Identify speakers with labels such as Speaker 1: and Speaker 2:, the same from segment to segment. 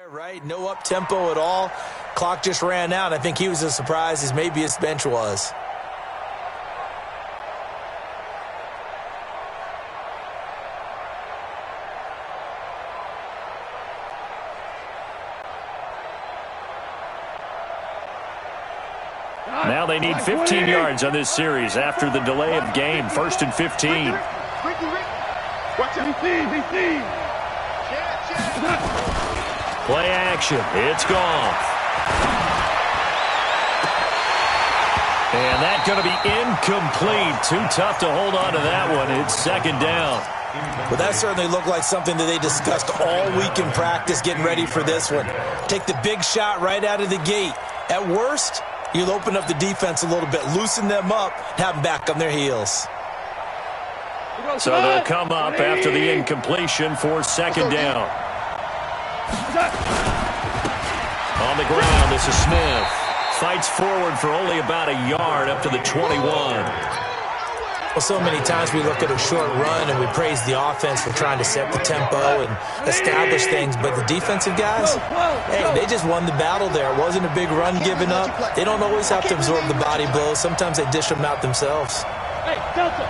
Speaker 1: Right, no up-tempo at all. Clock just ran out. I think he was as surprised as maybe his bench was.
Speaker 2: Now they need 15 yards on this series after the delay of game. 1st and 15. Play action. It's gone. And that's going to be incomplete. Too tough to hold on to that one. It's 2nd down.
Speaker 1: Well, that certainly looked like something that they discussed all week in practice getting ready for this one. Take the big shot right out of the gate. At worst, you'll open up the defense a little bit, loosen them up, have them back on their heels.
Speaker 2: So they'll come up after the incompletion for 2nd down. On the ground, this is Smith. Fights forward for only about a yard up to the 21.
Speaker 1: Well, so many times we look at a short run and we praise the offense for trying to set the tempo and establish things, but the defensive guys, hey, they just won the battle there. It wasn't a big run given up. They don't always have to absorb the body blows. Sometimes they dish them out themselves.
Speaker 3: Hey, Delta.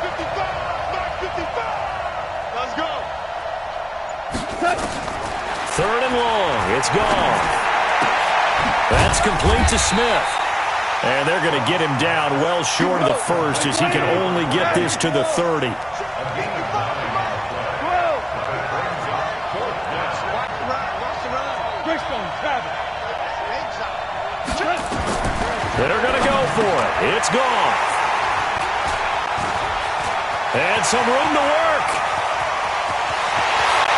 Speaker 3: 55. Let's go.
Speaker 2: 3rd and long. It's gone. That's complete to Smith. And they're going to get him down well short of the first as he can only get this to the 30. They're going to go for it. It's gone. And some room to work.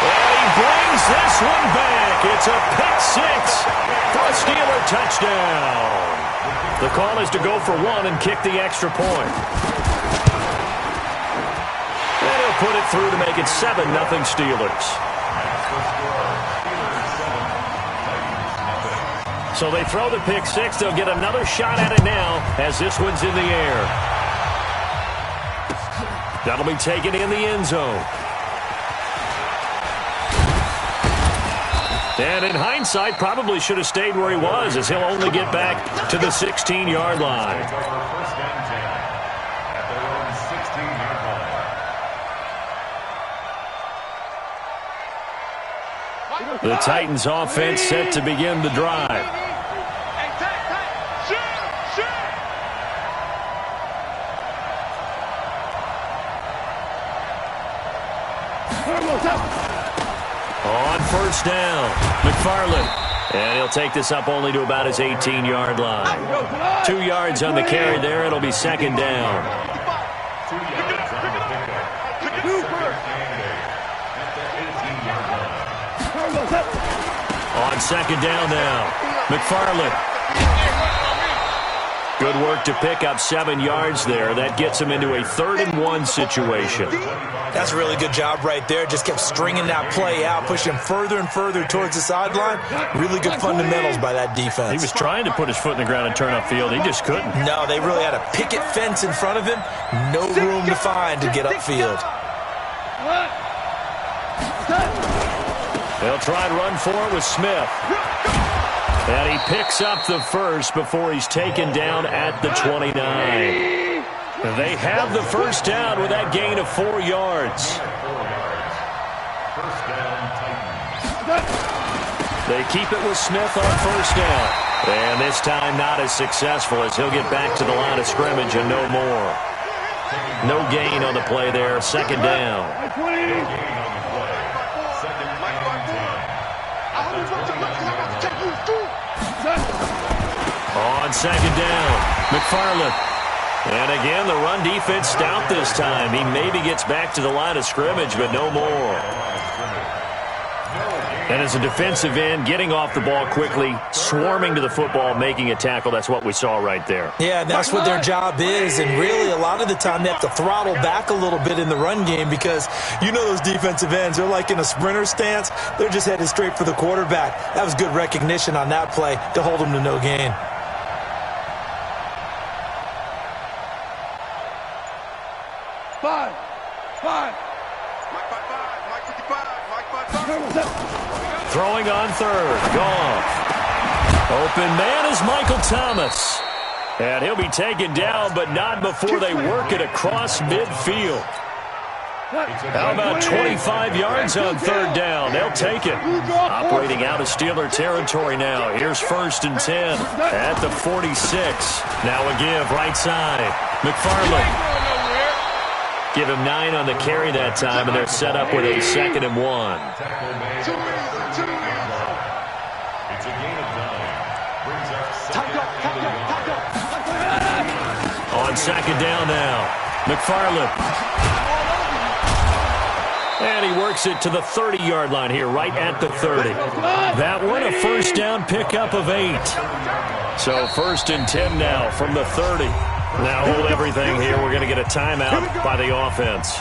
Speaker 2: And he brings this one back. It's a pick six for a Steeler touchdown. The call is to go for one and kick the extra point. And he'll put it through to make it 7-0 Steelers. So they throw the pick six. They'll get another shot at it now as this one's in the air. That'll be taken in the end zone. And in hindsight, probably should have stayed where he was, as he'll only get back to the 16-yard line. The Titans offense set to begin the drive. On 1st down, McFarland. And he'll take this up only to about his 18-yard line. 2 yards on the carry there. It'll be 2nd down. On 2nd down now, McFarland. Good work to pick up 7 yards there. That gets him into a 3rd and 1 situation.
Speaker 1: That's a really good job right there. Just kept stringing that play out, pushing him further and further towards the sideline. Really good fundamentals by that defense.
Speaker 2: He was trying to put his foot in the ground and turn upfield. He just couldn't.
Speaker 1: No, they really had a picket fence in front of him. No room to find to get upfield.
Speaker 2: They'll try and run for it with Smith. And he picks up the first before he's taken down at the 29. They have the 1st down with that gain of 4 yards. They keep it with Smith on 1st down. And this time not as successful as he'll get back to the line of scrimmage and no more. No gain on the play there. 2nd down. On 2nd down, McFarland. And again, the run defense stout this time. He maybe gets back to the line of scrimmage, but no more. And as a defensive end, getting off the ball quickly, swarming to the football, making a tackle, that's what we saw right there.
Speaker 1: Yeah, that's what their job is. And really, a lot of the time, they have to throttle back a little bit in the run game because you know those defensive ends, they're like in a sprinter stance. They're just headed straight for the quarterback. That was good recognition on that play to hold them to no gain.
Speaker 3: Five. Mike 55. Mike 55. Mike
Speaker 2: Throwing on third. Goff. Open man is Michael Thomas. And he'll be taken down, but not before they work it across midfield. How about 25 yards on third down? They'll take it. Operating out of Steeler territory now. Here's 1st and 10 at the 46. Now a give right side. McFarland. Give him 9 on the carry that time, and they're set up with a 2nd and 1. On 2nd down now. McFarland. And he works it to the 30-yard line here, right at the 30. That one, a 1st down pickup of 8. So 1st and 10 now from the 30. Now hold everything here. We're going to get a timeout by the offense.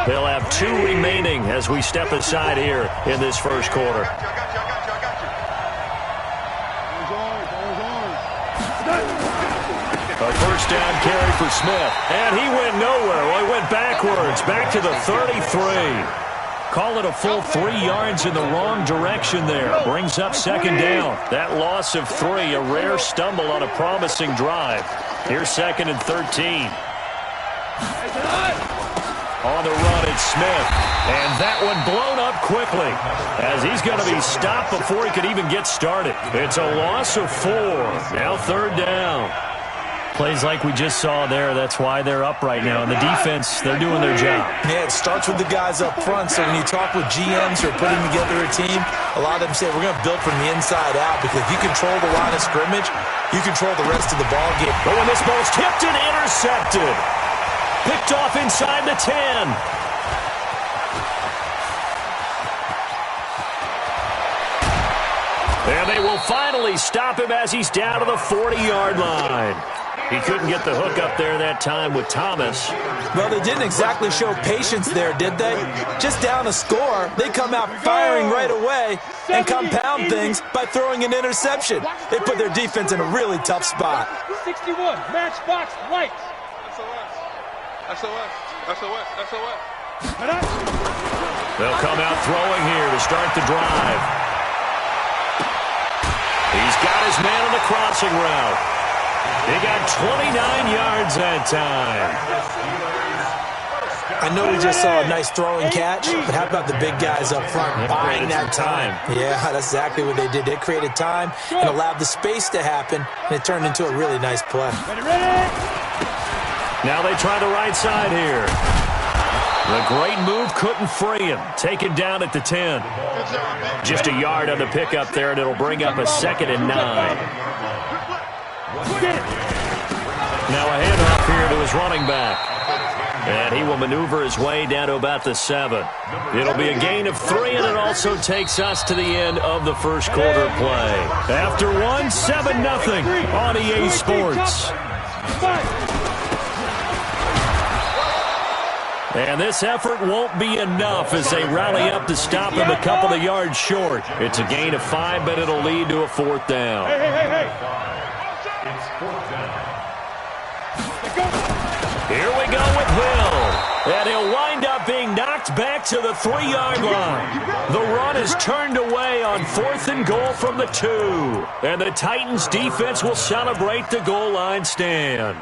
Speaker 2: They'll have 2 remaining as we step aside here in this first quarter. A 1st down carry for Smith. And he went nowhere. Well, he went backwards, back to the 33. Call it a full 3 yards in the wrong direction there. Brings up 2nd down. That loss of 3, a rare stumble on a promising drive. Here's 2nd and 13. On the run, it's Smith. And that one blown up quickly as he's going to be stopped before he could even get started. It's a loss of 4. Now 3rd down. Plays like we just saw there. That's why they're up right now. And the defense, they're doing their job.
Speaker 1: Yeah, it starts with the guys up front. So when you talk with GMs who are putting together a team, a lot of them say we're going to build from the inside out, because if you control the line of scrimmage, you control the rest of the ball game.
Speaker 2: Oh, and this ball's tipped and intercepted. Picked off inside the 10. And they will finally stop him as he's down to the 40-yard line. He couldn't get the hook up there that time with Thomas.
Speaker 1: Well, they didn't exactly show patience there, did they? Just down a score, they come out firing right away and compound things by throwing an interception. They put their defense in a really tough spot.
Speaker 3: 61, matchbox lights. SOS.
Speaker 2: They'll come out throwing here to start the drive. He's got his man on the crossing route. He got 29 yards that time.
Speaker 1: I know we just saw a nice throwing catch, but how about the big guys up front buying that time? Yeah, that's exactly what they did. They created time and allowed the space to happen, and it turned into a really nice play.
Speaker 2: Now they try the right side here. The great move couldn't free him. Taken down at the 10. Just a yard on the pickup there, and it'll bring up a 2nd and 9. Now a handoff here to his running back. And he will maneuver his way down to about the 7. It'll be a gain of 3, and it also takes us to the end of the first quarter play. After 1, 7-0 on EA Sports. And this effort won't be enough as they rally up to stop him a couple of yards short. It's a gain of 5, but it'll lead to a 4th down. Here we go with Hill. And he'll wind up being knocked back to the 3-yard line. The run is turned away on 4th and goal from the 2. And the Titans defense will celebrate the goal line stand.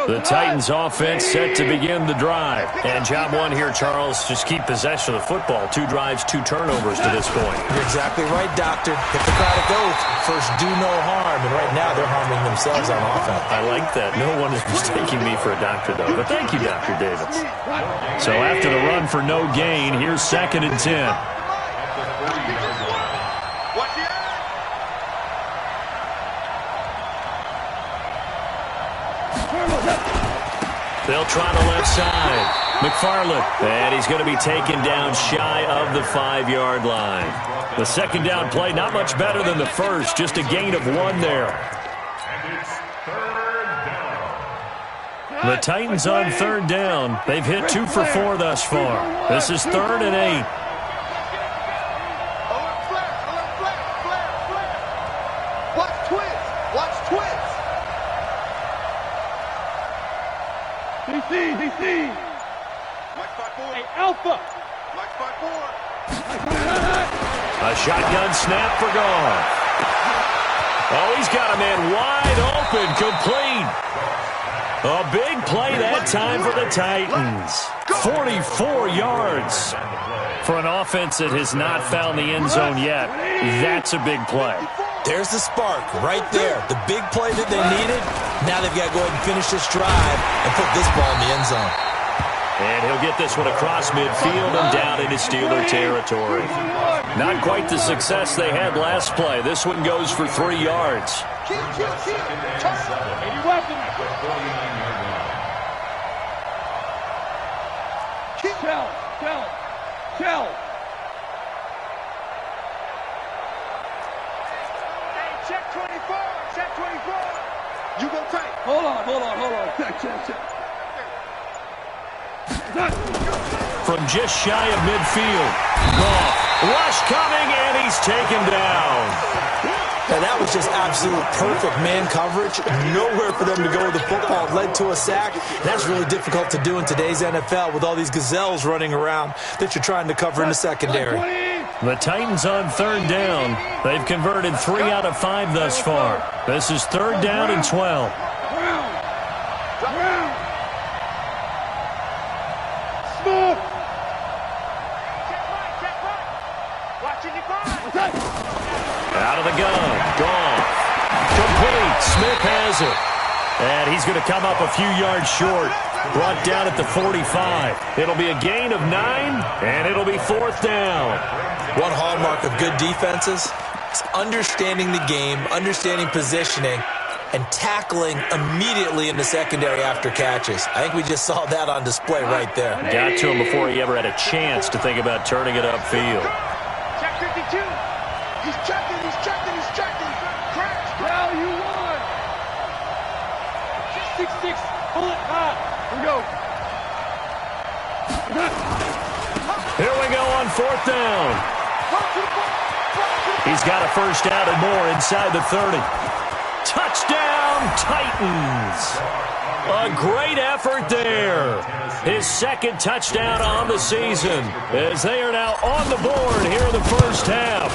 Speaker 2: The Titans offense set to begin the drive. And job 1 here, Charles, just keep possession of the football. 2 drives, 2 turnovers to this point.
Speaker 1: You're exactly right, Doctor. Hippocratic oath. First, do no harm. And right now, they're harming themselves on offense.
Speaker 2: I like that. No one is mistaking me for a doctor, though. But thank you, Dr. Davis. So after the run for no gain, here's 2nd and 10. They'll try the left side. McFarland. And he's going to be taken down shy of the 5-yard line. The 2nd down play, not much better than the first. Just a gain of 1 there. The Titans on 3rd down. They've hit 2 for 4 thus far. This is 3rd and 8.
Speaker 3: DC. Hey, Alpha.
Speaker 2: A shotgun snap for Goff. Oh, he's got a man wide open, complete. A big play that time for the Titans. 44 yards. For an offense that has not found the end zone yet, that's a big play.
Speaker 1: There's the spark right there. The big play that they needed. Now they've got to go ahead and finish this drive and put this ball in the end zone.
Speaker 2: And he'll get this one across midfield and down into Steeler territory. Not quite the success they had last play. This one goes for 3 yards.
Speaker 3: Tell. Hey, check 24. You go tight. Hold on. Check.
Speaker 2: From just shy of midfield. Goff. Rush coming, and he's taken down.
Speaker 1: And that was just absolute perfect man coverage. Nowhere for them to go with the football. It led to a sack. That's really difficult to do in today's NFL with all these gazelles running around that you're trying to cover in the secondary.
Speaker 2: The Titans on third down. They've converted 3 out of 5 thus far. This is third down and 12. Out of the gun. Gone. Complete. Smith has it. And he's going to come up a few yards short. Brought down at the 45. It'll be a gain of 9, and it'll be fourth down.
Speaker 1: One hallmark of good defenses is understanding the game, understanding positioning, and tackling immediately in the secondary after catches. I think we just saw that on display right there.
Speaker 2: Got to him before he ever had a chance to think about turning it upfield.
Speaker 3: Check 52. He's checking. Crash. Now you won. 6-6. Pull it high. Here we go.
Speaker 2: Here we go on fourth down. He's got a first down and more inside the 30. Touchdown, Titans. A great effort there. His second touchdown on the season as they are now on the board here in the first half.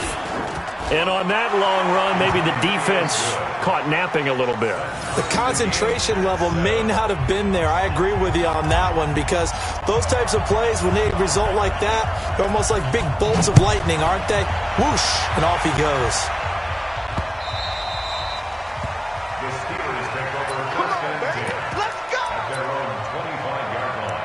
Speaker 2: And on that long run, maybe the defense caught napping a little bit.
Speaker 1: The concentration level may not have been there. I agree with you on that one because those types of plays, when they result like that, they're almost like big bolts of lightning, aren't they? Whoosh, and off he goes.
Speaker 3: The Steelers take over first and 10. Let's go! At their own 25-yard line.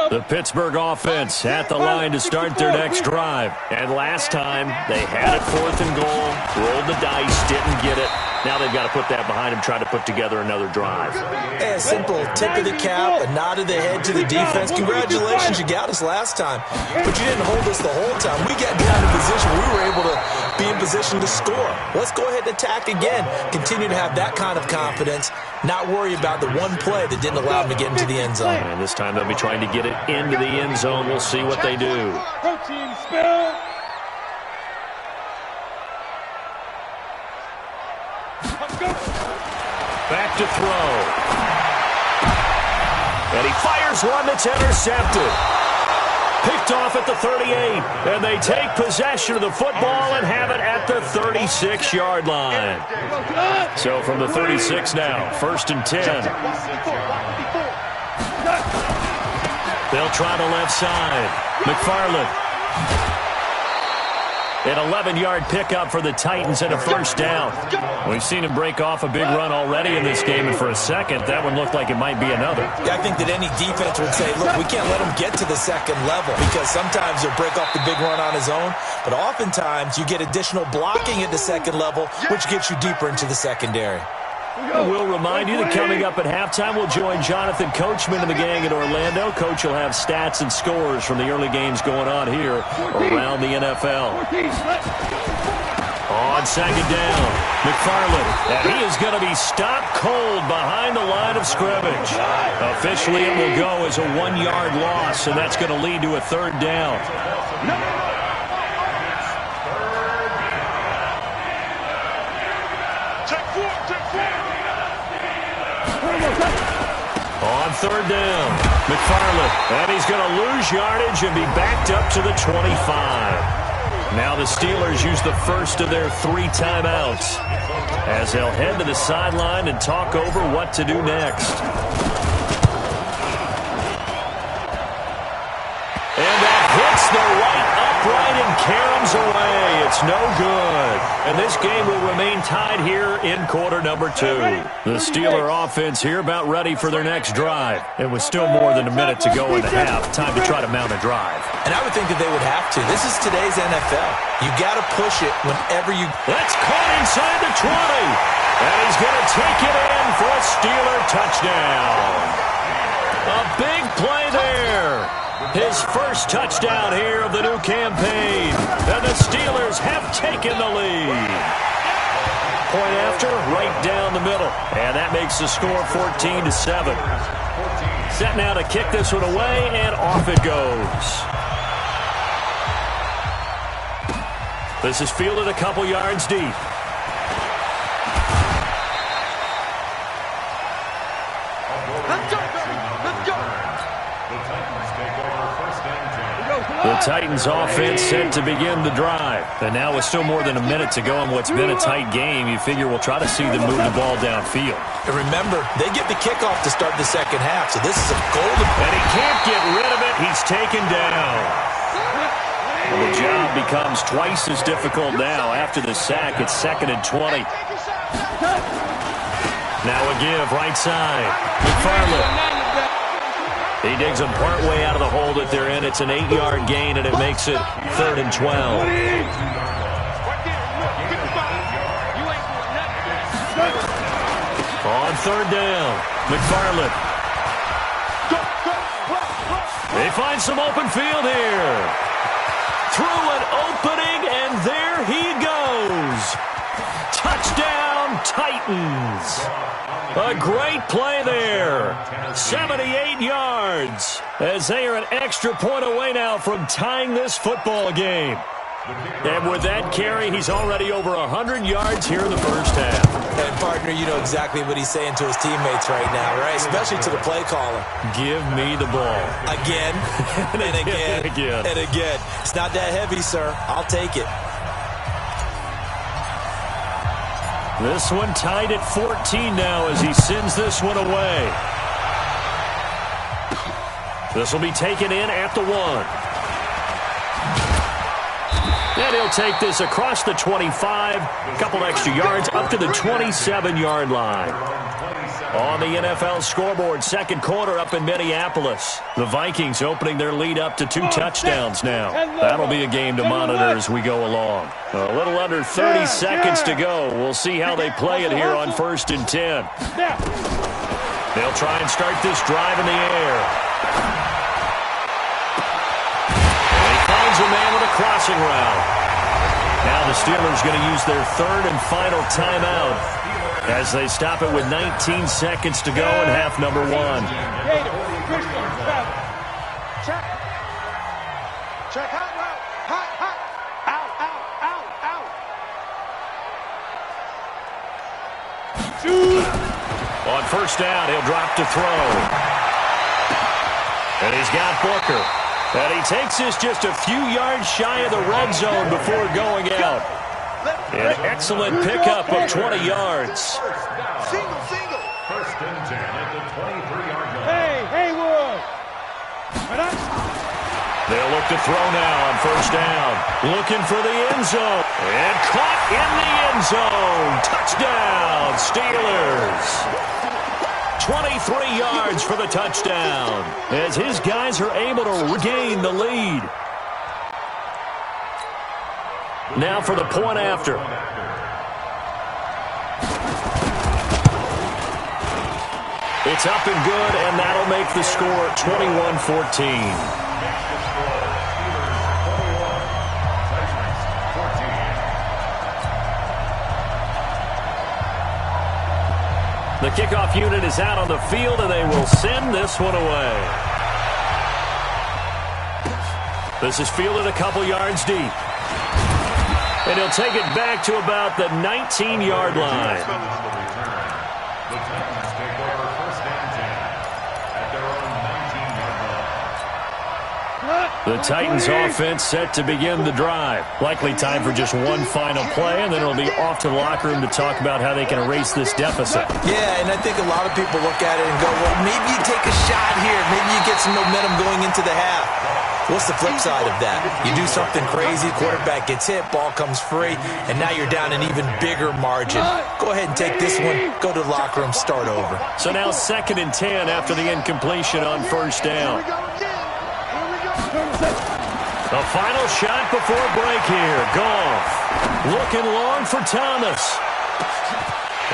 Speaker 2: The Pittsburgh offense at the line to start their next drive. And last time, they had it fourth and goal, rolled the dice, didn't get it. Now they've got to put that behind them, try to put together another drive.
Speaker 1: A simple tip of the cap, a nod of the head to the defense. Congratulations, you got us last time. But you didn't hold us the whole time. We got down in position. We were able to be in position to score. Let's go ahead and attack again. Continue to have that kind of confidence. Not worry about the one play that didn't allow them to get into the end zone.
Speaker 2: And this time they'll be trying to get it into the end zone. We'll see what they do.
Speaker 3: Protein spill.
Speaker 2: Back to throw. And he fires one that's intercepted. Picked off at the 38. And they take possession of the football and have it at the 36-yard line. So from the 36 now, first and 10. They'll try the left side. McFarland. An 11-yard pickup for the Titans and a first down. We've seen him break off a big run already in this game, and for a second, that one looked like it might be another.
Speaker 1: Yeah, I think that any defense would say, look, we can't let him get to the second level because sometimes he'll break off the big run on his own, but oftentimes you get additional blocking at the second level, which gets you deeper into the secondary.
Speaker 2: We'll remind you that coming up at halftime, we'll join Jonathan Coachman and the gang in Orlando. Coach will have stats and scores from the early games going on here around the NFL. On second down. McFarland, and he is going to be stopped cold behind the line of scrimmage. Officially, it will go as a 1-yard loss, and that's going to lead to a third down. On third down, McFarland, and he's going to lose yardage and be backed up to the 25. Now the Steelers use the first of their 3 timeouts as they'll head to the sideline and talk over what to do next. And that hits the right upright and caroms away. It's no good. And this game will remain tied here in quarter number 2. The Steeler offense here about ready for their next drive. It was still more than a minute to go in the half. Time to try to mount a drive.
Speaker 1: And I would think that they would have to. This is today's NFL. You got to push it whenever you...
Speaker 2: That's caught inside the 20. And he's going to take it in for a Steeler touchdown. A big play there. His first touchdown here of the new campaign. And the Steelers have taken the lead. Point after, right down the middle. And that makes the score 14-7. Set now to kick this one away, and off it goes. This is fielded a couple yards deep. The Titans offense set to begin the drive. And now with still more than a minute to go in what's been a tight game, you figure we'll try to see them move the ball downfield.
Speaker 1: And remember, they get the kickoff to start the second half, so this is a golden...
Speaker 2: And he can't get rid of it. He's taken down. Well, the job becomes twice as difficult now. After the sack, it's 2nd and 20. Now a give, right side. McFarland. He digs them partway out of the hole that they're in. It's an 8-yard gain, and it makes it 3rd and 12. On third down, McFarland. They find some open field here. Through an opening, and there he goes. Touchdown, Titans. A great play there. 78 yards. As they are an extra point away now from tying this football game. And with that carry, he's already over 100 yards here in the first half.
Speaker 1: And, partner, you know exactly what he's saying to his teammates right now, right? Especially to the play caller.
Speaker 2: Give me the ball.
Speaker 1: Again, and again, and again. It's not that heavy, sir. I'll take it.
Speaker 2: This one tied at 14 now as he sends this one away. This will be taken in at the 1. And he'll take this across the 25. A couple extra yards up to the 27-yard line. On the NFL scoreboard, second quarter up in Minneapolis. The Vikings opening their lead up to 2 touchdowns now. That'll be a game to monitor as we go along. A little under 30 seconds to go. We'll see how they play it here on 1st and 10. They'll try and start this drive in the air. And he finds a man with a crossing route. Now the Steelers going to use their 3rd and final timeout as they stop it with 19 seconds to go in half number 1.
Speaker 4: Check hot route. Hot. Out.
Speaker 2: On first down, he'll drop to throw. And he's got Booker. And he takes this just a few yards shy of the red zone before going out. An excellent pickup of 20 yards.
Speaker 4: Single.
Speaker 3: 1st and 10 at the 23-yard line.
Speaker 4: Hey, Haywood.
Speaker 2: They'll look to throw now on first down. Looking for the end zone. And caught in the end zone. Touchdown, Steelers. 23 yards for the touchdown. As his guys are able to regain the lead. Now for the point after. It's up and good, and that'll make the score 21-14. The kickoff unit is out on the field, and they will send this one away. This is fielded a couple yards deep. And he'll take it back to about the 19-yard line.
Speaker 3: The Titans take over first and 10 at their own 19-yard line.
Speaker 2: The Titans offense set to begin the drive. Likely time for just one final play, and then it'll be off to the locker room to talk about how they can erase this deficit.
Speaker 1: Yeah, and I think a lot of people look at it and go, well, maybe you take a shot here. Maybe you get some momentum going into the half. What's the flip side of that? You do something crazy, quarterback gets hit, ball comes free, and now you're down an even bigger margin. Go ahead and take this one, go to the locker room, start over.
Speaker 2: So now 2nd and 10 after the incompletion on first down. The final shot before break here. Goff looking long for Thomas.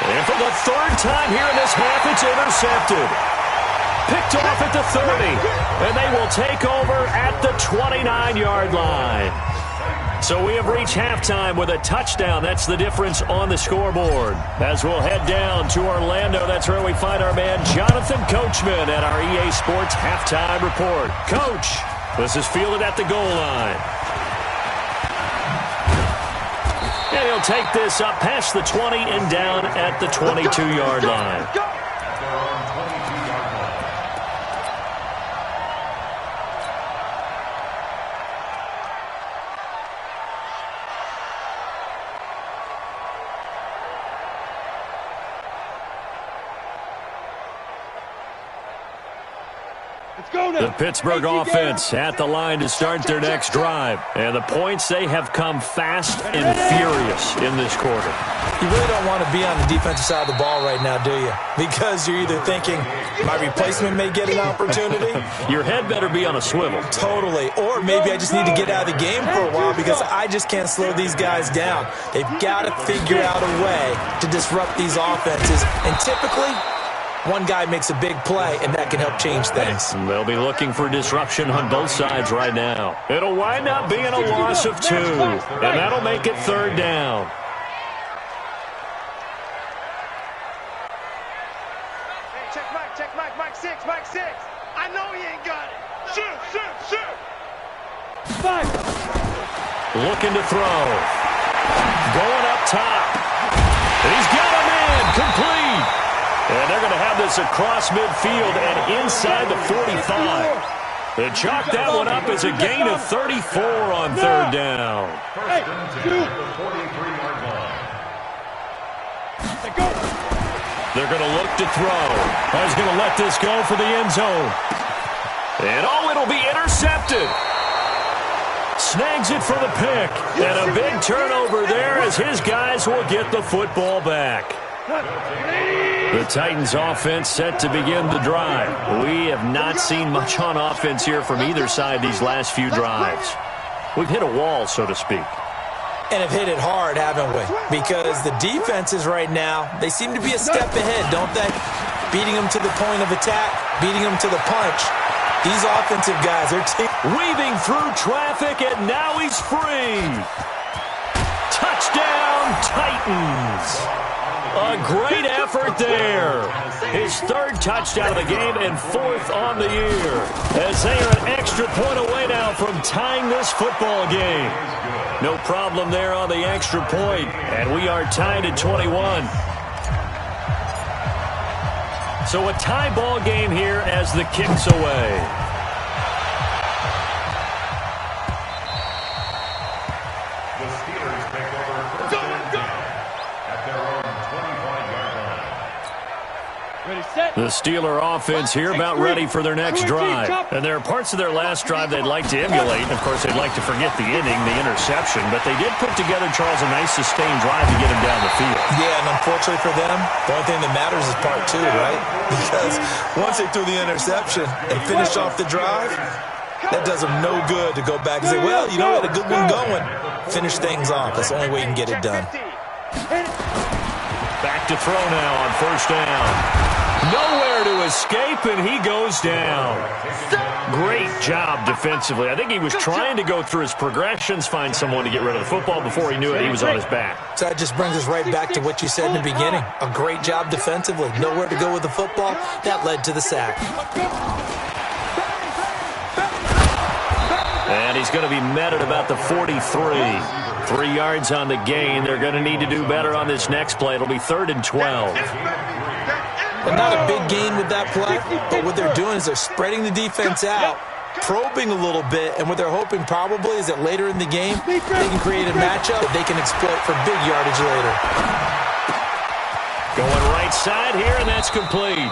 Speaker 2: And for the 3rd time here in this half, it's intercepted. Picked off at the 30. And they will take over at the 29-yard line. So we have reached halftime with a touchdown. That's the difference on the scoreboard. As we'll head down to Orlando, that's where we find our man Jonathan Coachman at our EA Sports Halftime Report. Coach, this is fielded at the goal line. And he'll take this up past the 20 and down at the 22-yard line.
Speaker 3: At their own 22-yard line.
Speaker 2: The Pittsburgh offense at the line to start their next drive. And the points, they have come fast and furious in this quarter.
Speaker 1: You really don't want to be on the defensive side of the ball right now, do you? Because you're either thinking, my replacement may get an opportunity.
Speaker 2: Your head better be on a swivel.
Speaker 1: Totally. Or maybe I just need to get out of the game for a while because I just can't slow these guys down. They've got to figure out a way to disrupt these offenses. And typically, one guy makes a big play, and that can help change things.
Speaker 2: They'll be looking for disruption on both sides right now. It'll wind up being a loss of 2, and that'll make it 3rd down.
Speaker 4: Hey, check Mike 6. I know he ain't got it. Shoot. Five.
Speaker 2: Looking to throw. Going up top. And he's got a man complete. And they're going to have this across midfield and inside the 45. They chalk that one up as a gain of 34 on 3rd down.
Speaker 3: First and 10 at the 43-yard line.
Speaker 2: They're going to look to throw. He's going to let this go for the end zone. And it'll be intercepted. Snags it for the pick. And a big turnover there as his guys will get the football back. The Titans offense set to begin the drive. We have not seen much on offense here from either side these last few drives. We've hit a wall, so to speak.
Speaker 1: And have hit it hard, haven't we? Because the defenses right now, they seem to be a step ahead, don't they? Beating them to the point of attack, beating them to the punch. These offensive guys are
Speaker 2: weaving through traffic, and now he's free. Touchdown, Titans. A great effort there. His 3rd touchdown of the game and 4th on the year. As they are an extra point away now from tying this football game. No problem there on the extra point. And we are tied at 21. So a tie ball game here as the kick's away. The Steeler offense here about ready for their next drive. And there are parts of their last drive they'd like to emulate. Of course, they'd like to forget the inning, the interception. But they did put together, Charles, a nice sustained drive to get him down the field.
Speaker 1: Yeah, and unfortunately for them, the only thing that matters is part 2, right? Because once they threw the interception and finished off the drive, that does them no good to go back and say, well, you know, we had a good one going. Finish things off. That's the only way you can get it done.
Speaker 2: Back to throw now on first down. Nowhere to escape, and he goes down. Great job defensively. I think he was trying to go through his progressions, find someone to get rid of the football. Before he knew it, he was on his back.
Speaker 1: So that just brings us right back to what you said in the beginning. A great job defensively. Nowhere to go with the football. That led to the sack.
Speaker 2: And he's going to be met at about the 43. 3 yards on the gain. They're going to need to do better on this next play. It'll be 3rd and 12.
Speaker 1: And not a big gain with that play, but what they're doing is they're spreading the defense out, probing a little bit, and what they're hoping probably is that later in the game, they can create a matchup that they can exploit for big yardage later.
Speaker 2: Going right side here, and that's complete.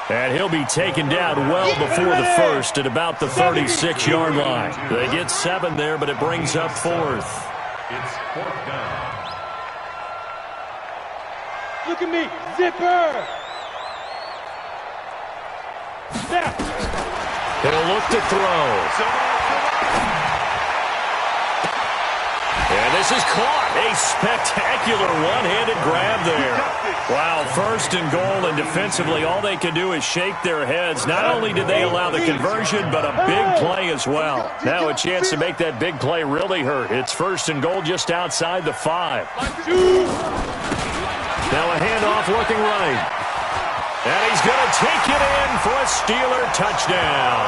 Speaker 2: And he'll be taken down well before the first at about the 36-yard line. They get 7 there, but it brings up 4th.
Speaker 3: It's 4th down.
Speaker 4: Look at me, zipper.
Speaker 2: He'll look to throw. And this is caught. A spectacular one-handed grab there. Wow, 1st and goal, and defensively all they can do is shake their heads. Not only did they allow the conversion, but a big play as well. Now a chance to make that big play really hurt. It's 1st and goal just outside the 5. Now a handoff looking right. And he's going to take it in for a Steeler touchdown.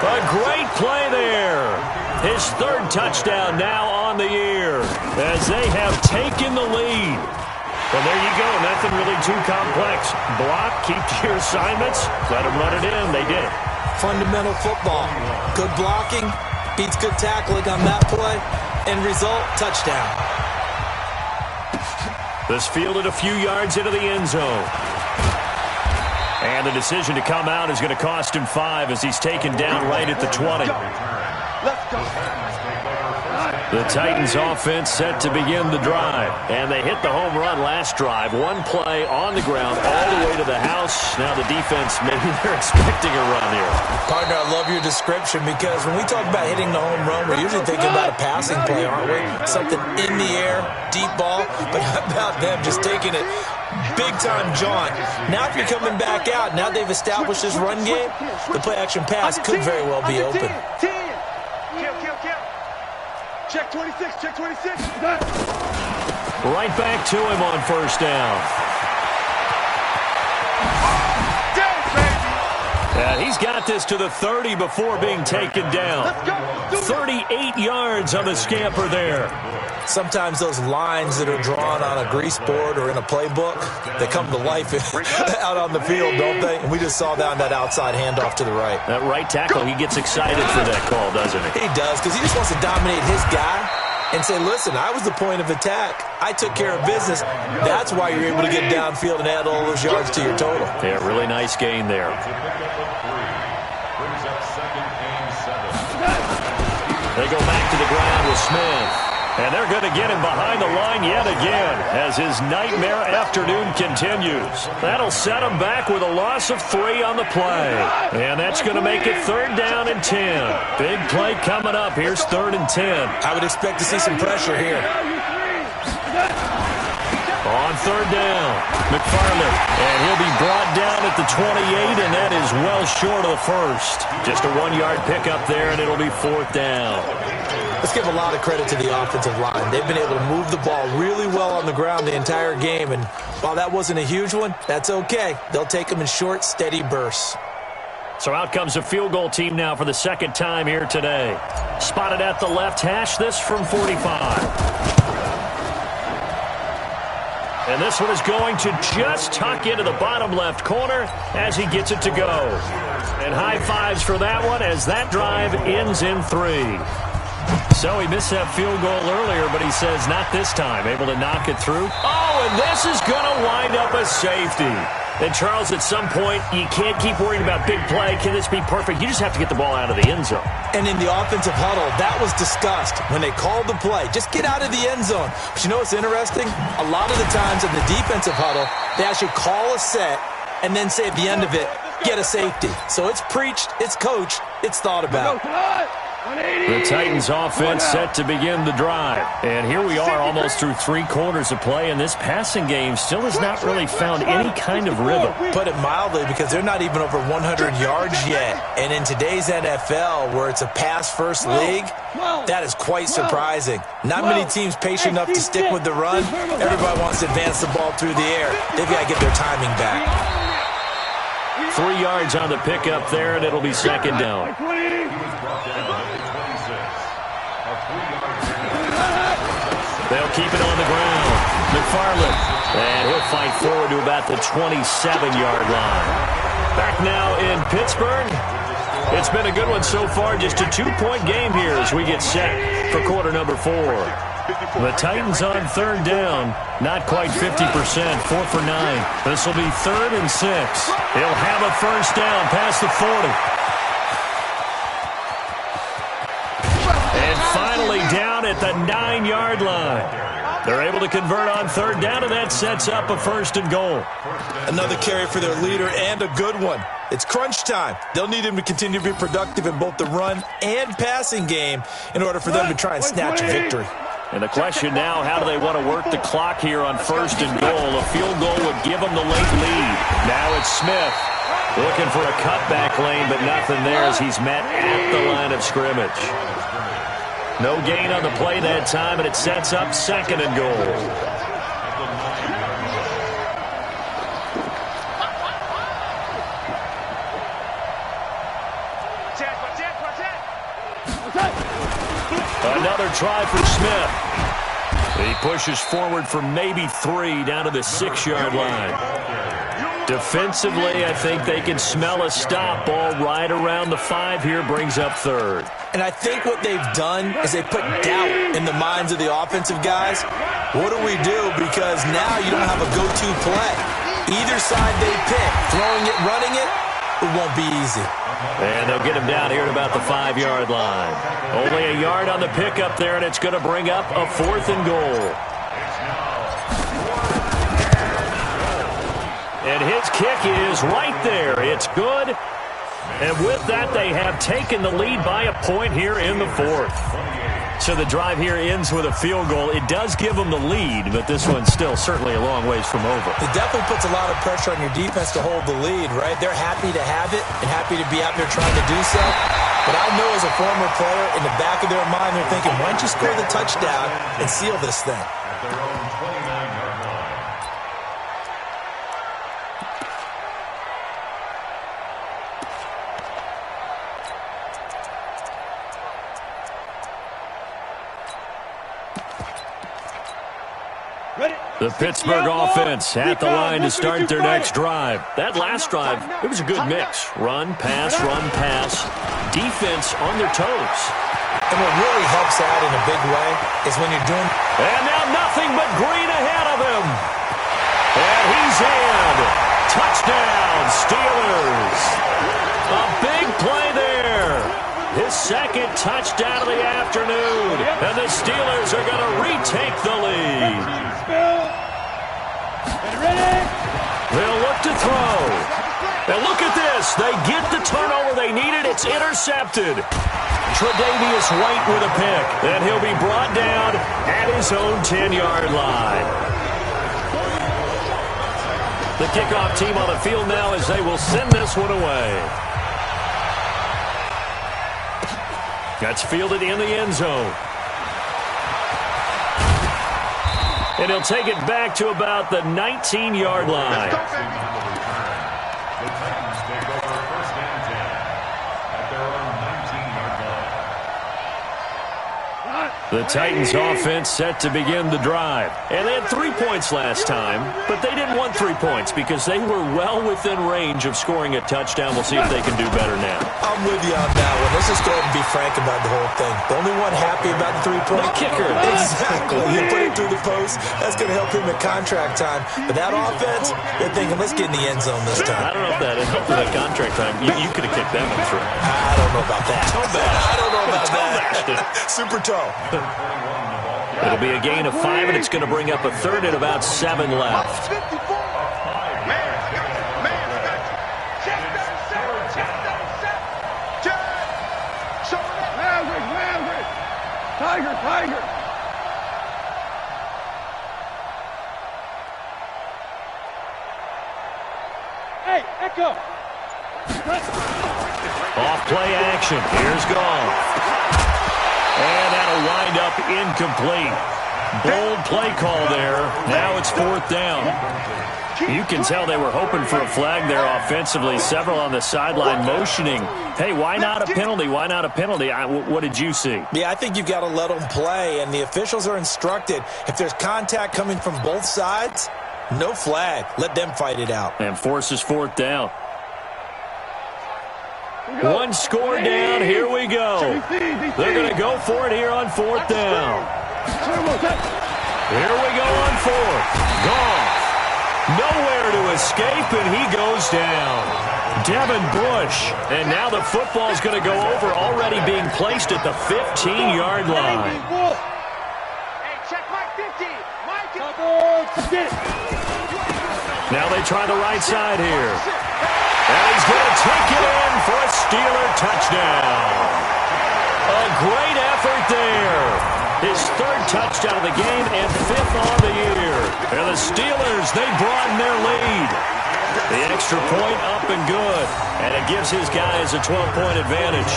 Speaker 2: A great play there. His 3rd touchdown now on the year as they have taken the lead. Well, there you go. Nothing really too complex. Block, keep to your assignments, let them run it in. They did.
Speaker 1: Fundamental football. Good blocking beats good tackling on that play. End result, touchdown.
Speaker 2: This fielded a few yards into the end zone. And the decision to come out is going to cost him 5 as he's taken down right at the 20. The Titans offense set to begin the drive. And they hit the home run last drive. 1 play on the ground all the way to the house. Now the defense, maybe they're expecting a run here. Partner,
Speaker 1: I love your description because when we talk about hitting the home run, we're usually thinking about a passing play, aren't we? Something in the air, deep ball. But how about them just taking it big-time jaunt? Now if you're coming back out, now they've established this run game, the play-action pass could very well be open.
Speaker 4: Check 26, check 26.
Speaker 2: Right back to him on first down. And he's got this to the 30 before being taken down. 38 yards on the scamper there.
Speaker 1: Sometimes those lines that are drawn on a grease board or in a playbook, they come to life out on the field, don't they? And we just saw that on that outside handoff to the right.
Speaker 2: That right tackle, he gets excited for that call, doesn't he?
Speaker 1: He does, because he just wants to dominate his guy and say, listen, I was the point of attack. I took care of business. That's why you're able to get downfield and add all those yards to your total.
Speaker 2: Yeah, really nice gain there. They go back to the ground with Smith. And they're going to get him behind the line yet again as his nightmare afternoon continues. That'll set him back with a loss of 3 on the play. And that's going to make it 3rd down and 10. Big play coming up. Here's 3rd and 10.
Speaker 1: I would expect to see some pressure here.
Speaker 2: On 3rd down, McFarland. And he'll be brought down at the 28, and that is well short of the first. Just a 1-yard pickup there, and it'll be 4th down.
Speaker 1: Let's give a lot of credit to the offensive line. They've been able to move the ball really well on the ground the entire game, and while that wasn't a huge one, that's okay. They'll take them in short, steady bursts.
Speaker 2: So out comes a field goal team now for the 2nd time here today. Spotted at the left hash, this from 45. And this one is going to just tuck into the bottom left corner as he gets it to go. And high fives for that one as that drive ends in 3. So he missed that field goal earlier, but he says not this time. Able to knock it through. Oh, and this is going to wind up a safety. And, Charles, at some point, you can't keep worrying about big play. Can this be perfect? You just have to get the ball out of the end zone.
Speaker 1: And in the offensive huddle, that was discussed when they called the play. Just get out of the end zone. But you know what's interesting? A lot of the times in the defensive huddle, they actually call a set and then say at the end of it, get a safety. So it's preached, it's coached, it's thought about.
Speaker 2: The Titans offense set to begin the drive. And here we are almost through 3 quarters of play, and this passing game still has not really found any kind of rhythm.
Speaker 1: Put it mildly, because they're not even over 100 yards yet. And in today's NFL, where it's a pass-first league, that is quite surprising. Not many teams patient enough to stick with the run. Everybody wants to advance the ball through the air. They've got to get their timing back.
Speaker 2: 3 yards on the pickup there, and it'll be second down. They'll keep it on the ground. McFarland. And he'll fight forward to about the 27-yard line. Back now in Pittsburgh. It's been a good one so far. Just a 2-point game here as we get set for quarter number 4. The Titans on 3rd down. Not quite 50%. 4 for 9. This will be 3rd and 6. He'll have a first down past the 40. And finally down at the 9-yard line. They're able to convert on 3rd down, and that sets up a 1st and goal.
Speaker 1: Another carry for their leader, and a good one. It's crunch time. They'll need him to continue to be productive in both the run and passing game in order for them to try and snatch a victory.
Speaker 2: And the question now, how do they want to work the clock here on 1st and goal? A field goal would give them the late lead. Now it's Smith looking for a cutback lane, but nothing there as he's met at the line of scrimmage. No gain on the play that time, and it sets up 2nd and goal. Another try for Smith. He pushes forward for maybe 3 down to the 6-yard line. Defensively, I think they can smell a stop. Ball right around the 5 here, brings up 3rd.
Speaker 1: And I think what they've done is they put doubt in the minds of the offensive guys. What do we do? Because now you don't have a go-to play. Either side they pick, throwing it, running it, it won't be easy.
Speaker 2: And they'll get him down here at about the 5-yard line. Only a yard on the pickup there, and it's going to bring up a 4th and goal. And his kick is right there. It's good. And with that, they have taken the lead by a point here in the 4th. So the drive here ends with a field goal. It does give them the lead, but this one's still certainly a long ways from over.
Speaker 1: It definitely puts a lot of pressure on your defense to hold the lead, right? They're happy to have it and happy to be out there trying to do so. But I know as a former player, in the back of their mind, they're thinking, why don't you score the touchdown and seal this thing?
Speaker 3: At their own 29-yard line.
Speaker 2: The Pittsburgh offense at the line to start their next drive. That last drive, it was a good mix. Run, pass, defense on their toes.
Speaker 1: And what really helps out in a big way is when you're doing...
Speaker 2: And now nothing but green ahead of him. And he's in. Touchdown, Steelers. A big play there. His 2nd touchdown of the afternoon. And the Steelers are going to retake the lead. They'll look to throw. And look at this. They get the turnover they needed. It's intercepted. Tre'Davious White with a pick. And he'll be brought down at his own 10-yard line. The kickoff team on the field now as they will send this one away. That's fielded in the end zone. And he'll take it back to about the 19-yard line.
Speaker 3: The Titans take over 1st and 10 at their own 19-yard line.
Speaker 2: The Titans offense set to begin the drive. And they had 3 points last time, but they didn't want 3 points because they were well within range of scoring a touchdown. We'll see if they can do better now.
Speaker 1: I'm with you on that one. Let's just go ahead and be frank about the whole thing. The only one happy about the 3-point
Speaker 2: kicker.
Speaker 1: Exactly. You put it through the post. That's going to help him at contract time. But that offense, they're thinking, let's get in the end zone this time.
Speaker 2: I don't know if that helped for that contract time. You could have kicked that one through.
Speaker 1: I don't know about that. I don't know about that. Super toe.
Speaker 2: It'll be a gain of 5, and it's going to bring up a 3rd and about 7 left.
Speaker 4: Tiger. Hey, Echo.
Speaker 2: Off play action. Here's Goff. And that'll wind up incomplete. Bold play call there. Now it's 4th down. You can tell they were hoping for a flag there offensively. Several on the sideline motioning. Hey, why not a penalty? Why not a penalty? What did you see?
Speaker 1: Yeah, I think you've got to let them play, and the officials are instructed. If there's contact coming from both sides, no flag. Let them fight it out.
Speaker 2: And forces 4th down. One score down. Here we go. They're going to go for it here on 4th down. Here we go on 4th. Goff. Nowhere to escape, and he goes down. Devin Bush. And now the football's going to go over, already being placed at the 15-yard line.
Speaker 4: Hey, check Mike 50.
Speaker 2: Now they try the right side here. And he's going to take it in for a Steeler touchdown. A great effort there. His 3rd touchdown of the game and 5th on the year. And the Steelers, they broaden their lead. The extra point up and good. And it gives his guys a 12-point advantage.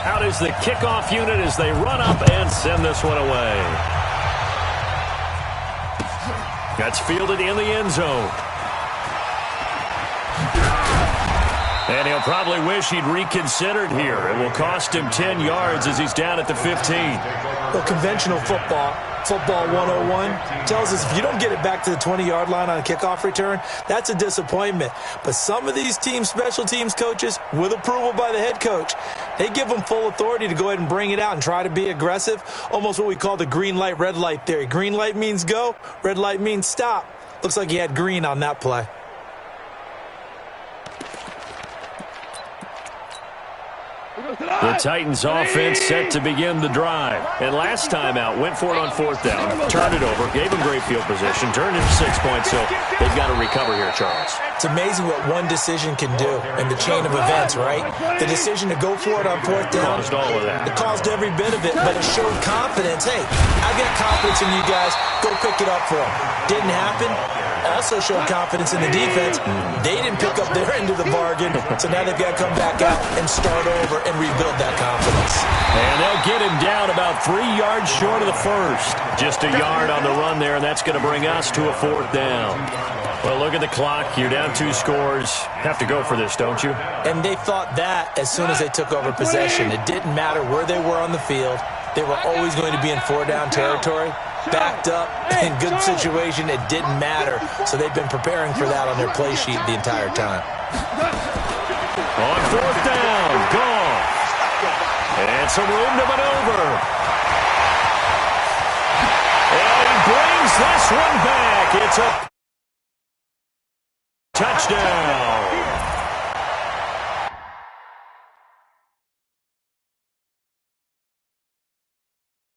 Speaker 2: Out is the kickoff unit as they run up and send this one away. That's fielded in the end zone. And he'll probably wish he'd reconsidered here. It will cost him 10 yards as he's down at the 15.
Speaker 1: Well, conventional football 101, tells us if you don't get it back to the 20-yard line on a kickoff return, that's a disappointment. But some of these special teams coaches, with approval by the head coach, they give them full authority to go ahead and bring it out and try to be aggressive, almost what we call the green light, red light theory. Green light means go, red light means stop. Looks like he had green on that play.
Speaker 2: The Titans offense set to begin the drive. And last time out, went for it on 4th down, turned it over, gave them great field position, turned it to 6 points, so they've got to recover here, Charles.
Speaker 1: It's amazing what one decision can do in the chain of events, right? The decision to go for it on 4th down.
Speaker 2: Caused all of that.
Speaker 1: It caused every bit of it, but it showed confidence. Hey, I've got confidence in you guys. Go pick it up for them. Didn't happen. Also showed confidence in the defense. They didn't pick up their end of the bargain, so now they've got to come back out and start over and rebuild that confidence.
Speaker 2: And they'll get him down about 3 yards short of the first. Just a yard on the run there, and that's going to bring us to a 4th down. Well, look at the clock. You're down 2 scores. Have to go for this, don't you?
Speaker 1: And they thought that as soon as they took over possession. It didn't matter where they were on the field. They were always going to be in 4-down territory. Backed up, in good situation, it didn't matter. So they've been preparing for that on their play sheet the entire time.
Speaker 2: On 4th down, Goff. And some room to maneuver. And he brings this one back. It's a touchdown.